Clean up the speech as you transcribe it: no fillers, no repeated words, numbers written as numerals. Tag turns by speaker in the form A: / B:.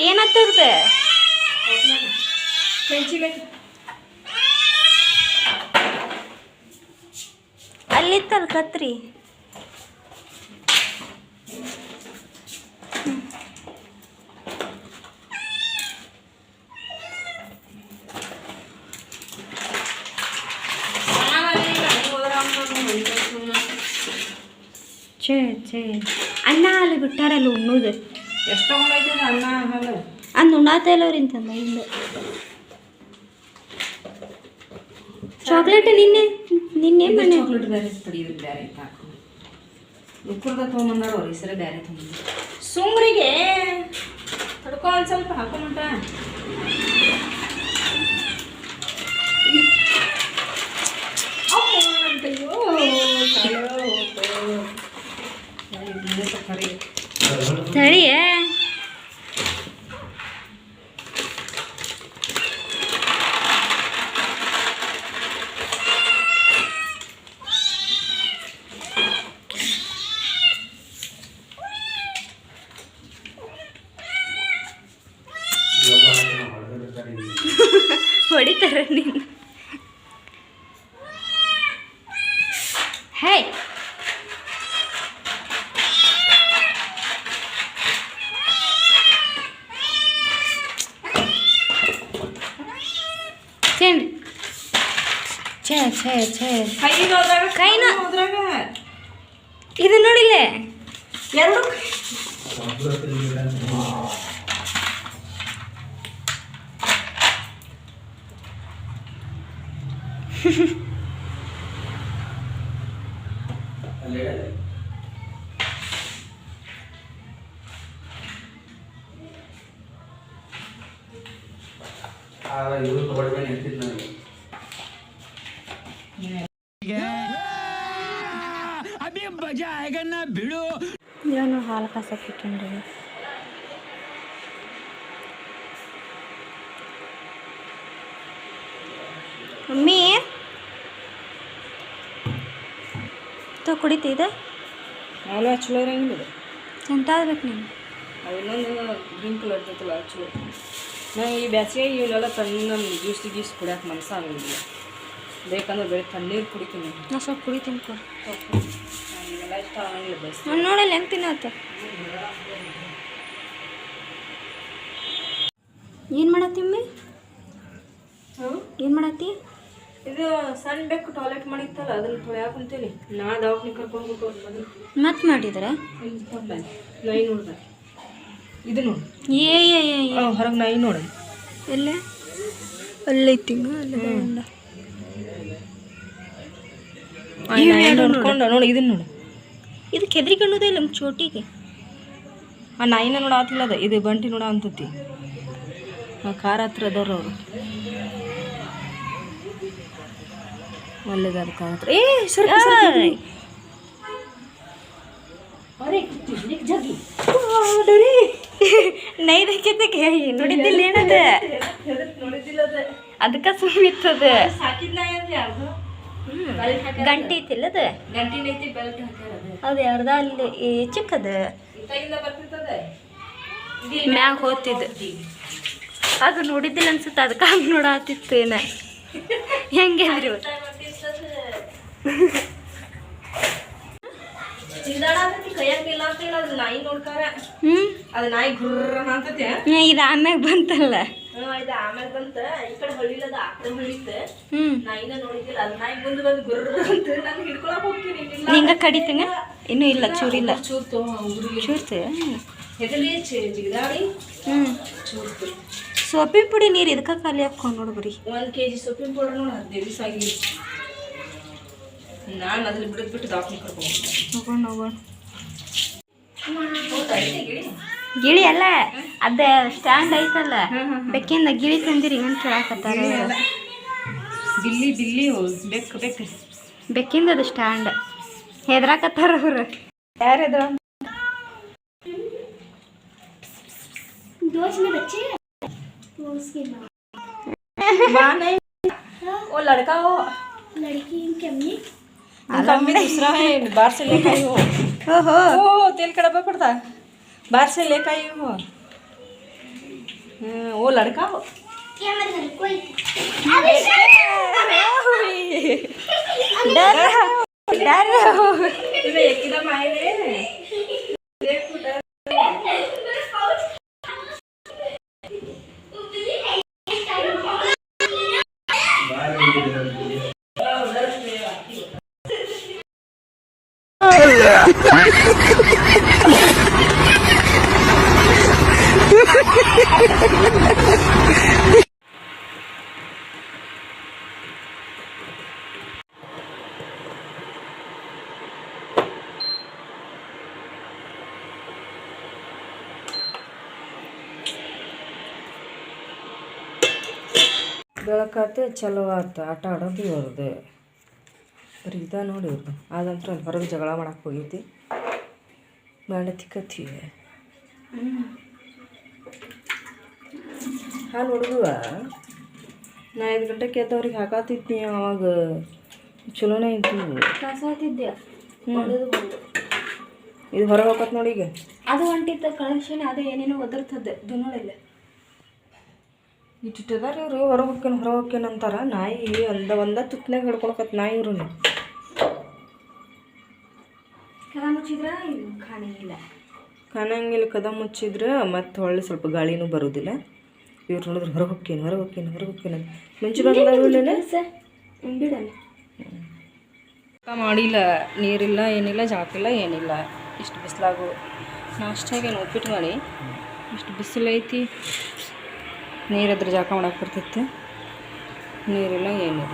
A: ಏನತ್ತವ್ರದ ಅಲ್ಲಿತ್ತಲ್ಲ ಕತ್ರಿ. ಛೇ ಅನ್ನ ಅಲ್ಲಿ ಬಿಟ್ಟಾರಲ್ಲ ಉಣ್ಣುದು
B: ಎಷ್ಟು ಅನ್ನ ಹಾಲು
A: ಅಂದ್ ಉಣ್ಣಾತಲ್ಲವ್ರಿಂತಂದ ಹಿಂದೆ ಚಾಕ್ಲೇಟ್ ನಿನ್ನೆ ಮನೆ
B: ಚಾಕ್ಲೇಟ್ ಬೇರೆ ತಡಿಯೋದು ಬೇರೆ ಹಾಕು ಉಕ್ಕುರ್ದ ತೊಗೊಂಬಂದಾರ ಹೆಸರೇ ಬೇರೆ ತೊಗೊಂಡು ಸುಮ್ರಿಗೆ ತಡ್ಕೊ ಒಂದು ಸ್ವಲ್ಪ ಹಾಕೊಂಬಿಟ್ಟ
A: ತಡಿಯ ಹೊಡಿತಾರ ನೀನು. ಹೇ ಚೇಂಡ್ ಛೇ ಕೈನ ಇದು ನೋಡಿಲ್ಲ
B: ಎರಡು
A: ಇವನು ಹಾಲು ಕಾಸಕ್ಕಿಟ್ಟುಂಡ್ರಿ ಮಮ್ಮಿ ಕುಡಿತಿದ
B: ಹಾಲು ಚಲೋ ಇರಂಗಿಲ್ಲ
A: ಎಂತ ಆಗ್ಬೇಕು ನೀನು
B: ಅವನ್ನೊಂದು ಗ್ರೀನ್ ಕಲರ್ ಇರ್ತೈತಲ್ಲ ಚಲೋ ನಂಗೆ ಈ ಬ್ಯಾಸಿಗೆ ಇವನ್ನೆಲ್ಲ ತಣ್ಣ ಜ್ಯೂಸ್ ಕುಡಿಯೋಕೆ ಮನಸ್ಸು ಆಗಂಗಿಲ್ಲ ಬೇಕಂದ್ರೆ ಬೇರೆ ತಣ್ಣೀರು ಕುಡಿತೀನಿ
A: ನಾ ಸ್ವಲ್ಪ ಕುಡಿತೀನಿ ಕೊಡು
B: ನನಗೆಲ್ಲ ಇಷ್ಟ ಆಗಂಗಿಲ್ಲ ಬಸ್
A: ನಾನು ನೋಡಲ್ಲ ಹೆಂಗೆ ತಿನ್ನತ್ತ ಏನು ಮಾಡತ್ತಿ ಏನು ಮಾಡತ್ತಿ
B: ಇದು ಸಣ್ಣ ಬೇಕು ಟಾಯ್ಲೆಟ್ ಮಾಡಿತ್ತಲ್ಲ ಅದನ್ನ ತೊಳ್ಯಾಕ ಕುಂತೇನಿ ನಾ ದವಾಖಾನೆ ಕರ್ಕೊಂಡು ಹೋಗೋದು ಮೊದಲು
A: ಮತ್ತೆ ಮಾಡಿದ್ರೆ
B: ನಾಯಿ ನೋಡ್ದೆ ಇದು ನೋಡು ಹೊರಗೆ ನಾಯಿ ನೋಡು
A: ಎಲ್ಲೇ ಅಲ್ಲೈತಿಂಗ
B: ನೋಡ್ಕೊಂಡು ನೋಡಿ ಇದನ್ನ ನೋಡು
A: ಇದು ಕೆದ್ರಿಕೊಂಡೋದೇ ಇಲ್ಲ ನಮ್ಮ ಚೋಟಿಗೆ
B: ಆ ನಾಯಿನ ನೋಡ ಆತಿಲ್ಲ ಅದ ಇದು ಬಂಟಿ ನೋಡ ಅಂತತಿ ಆ ಕಾರ್ ಹತ್ರ ಅದವ್ರು ಅವರು ಒಳ್ಳೆದಾದ ಕಾರ್ ಹತ್ರ ಏ ಸರಿ
A: ನೈದಕ್ಕೆ ನೋಡಿದ್ದಿಲ್ಲ ಏನದ ಅದಕ್ಕೆ ಸುಮ್ಮಿತ್ತದ ಗಂಟೆ ಐತಿಲ್ಲದ ಅದು ಯಾರ್ದ ಅಲ್ಲಿ ಚಿಕ್ಕದ ಮ್ಯಾಗ ಹೋಗ್ತಿದ್ದು ಅದು ನೋಡಿದ್ದಿಲ್ಲ ಅನ್ಸುತ್ತೆ ಅದಕ್ಕೆ ಹಂಗೆ ನೋಡಾತಿತ್ತು ಏನ ಹೆಂಗೆ ಅಂದ್ರಿ
B: ನಾಯಿ ನೋಡ್ಕಾರ ಅದು ನಾಯಿ ಗುರ್ರ ಅಂತತಿ
A: ಇದು ಆಮ್ಯಾಗ ಬಂತಲ್ಲ
B: ಇದು ಆಮೇಲೆ ಬಂತ ಈ ಕಡೆ ಹೊಳಿಲದ ಆ ಕಡೆ ಹೊಳಿತ ನಾಯಿನ ನೋಡಿದ್ದಿಲ್ಲ ಅದು ನಾಯಿ ಬಂದು ಬಂದು ಗುರ್ರ ಅಂತ ನಾನು ಹಿಡ್ಕೊಳಕ್ ಹೋಗ್ತೀನಿ
A: ಹಿಂಗ ಕಡಿತಂಗ ಇನ್ನೂ ಇಲ್ಲ ಚೂರಿಲ್ಲ
B: ಚೂರ್ತು
A: ಚೂರ್ತು
B: ಎದಲಿ ಜಿಗದಾಡಿ ಚೂರ್ತು
A: ಸೋಪಿನ ಪುಡಿ ನೀರು ಇದಕ್ಕೆ ಖಾಲಿ ಹಾಕೊಂಡು ನೋಡು ಬರೀ
B: 1 kg ಸೋಪಿನ ಪೌಡರ್ ನೋಡಿ 15 ದಿವಸ ಆಗಿ ನಾನು ಅದ್ರಲ್ಲಿ ಬಿಟ್ಟು ದವಾಖಾನೆ ಕರ್ಕೊಂಡು
A: ಹೋಗೋಣ ಗಿಳಿ ಅಲ್ಲ ಅದ ಸ್ಟ್ಯಾಂಡ್ ಐತಲ್ಲ ಬೆಕ್ಕಿಂದ ಗಿಳಿ ತಂದಿರಿ ಏನು ಕೇಳಾಕತ್ತಾರ
B: ಬಿಲ್ಲಿ ಬೆಕ್ಕು
A: ಬೆಕ್ಕಿಂದ ಅದು ಸ್ಟ್ಯಾಂಡ್ ಹೆದ್ರಾಕತ್ತಾರ ಅವ್ರು ಯಾರು ಹೆದ್ರ
B: वो लड़का हो
C: लड़की कमी
B: कमी दूसरा है बाहर से लेकर आई हो
A: ओहो
B: ओ तेल कड़वा पड़ता बाहर से लेकर आई हो ಓ ಲಡ್ಕ
C: क्या मतलब कोई
A: डर डर
B: एकदम आए ಬೆಳಕಾತು ಚಲೋ ಆತು ಆಟ ಆಡೋದು ಇವ್ರದ್ದು ಬರೀ ಇದ ನೋಡಿ ಇವ್ರದ್ದು ಆದಂತ್ರ ಅಲ್ಲಿ ಹೊರಗೆ ಜಗಳ ಮಾಡಕ್ಕೆ ಹೋಗೈತಿ ಬಾಂಡೆ ತಿಕ್ಕತ್ತೀವಿ ಹಾಲು ಹೊಡೆದುವ ನಾ 5 ಗಂಟೆಗೆ ಎದ್ದವ್ರಿಗೆ ಹಾಕಾತಿದ್ನಿ ಅವಾಗ ಚಲೋನೇ ಇದ್ದು
A: ಕಸಾತಿದ್ದೆ
B: ಇದು ಹೊರಗೆ ಹೋಗತ್ ನೋಡಿ ಈಗ
A: ಅದು ಹೊಂಟಿದ್ದ ಕಲೆಕ್ಷನ್ ಅದು ಏನೇನೋ ಒದರ್ತದೆ ದುನ್ನೋಳಿಲ್ಲ
B: ಇಟ್ಟಿಟ್ಟದಾರ ಇವರು ಹೊರಗೆ ಹೋಗ್ಕೇನು ಅಂತಾರ ನಾಯಿ ಒಂದ ತುತ್ತನಾಗ ಹಿಡ್ಕೊಳಕತ್ ನಾಯಿ ಇವ್ರನ್ನ
A: ಕದ ಮುಚ್ಚಿದ್ರ ಕಾಣಂಗಿಲ್ಲ
B: ಕದ ಮುಚ್ಚಿದ್ರೆ ಮತ್ತೆ ಹೊಳ್ಳಿ ಸ್ವಲ್ಪ ಗಾಳಿನೂ ಬರೋದಿಲ್ಲ ಇವ್ರು ನೋಡಿದ್ರೆ ಹೊರಗೆ ಹೋಗ್ಕೇನು ಮುಂಚೆ ಬಂದಾಗಲೇ
A: ಬಿಡಲ್ಲ
B: ಮಾಡಿಲ್ಲ ನೀರಿಲ್ಲ ಏನಿಲ್ಲ ಜಾಕಿಲ್ಲ ಏನಿಲ್ಲ ಇಷ್ಟು ಬಿಸಿಲಾಗು ನಾಷ್ಟಾಗೇನು ಉಪ್ಪಿಟ್ಟು ಮಾಡಿ ಇಷ್ಟು ಬಿಸಿಲು ಐತಿ ನೀರಿದ್ರೆ ಜಾಕ ಮಾಡಕ್ಕೆ ಬರ್ತೈತೆ ನೀರಿಲ್ಲ ಏನಿಲ್ಲ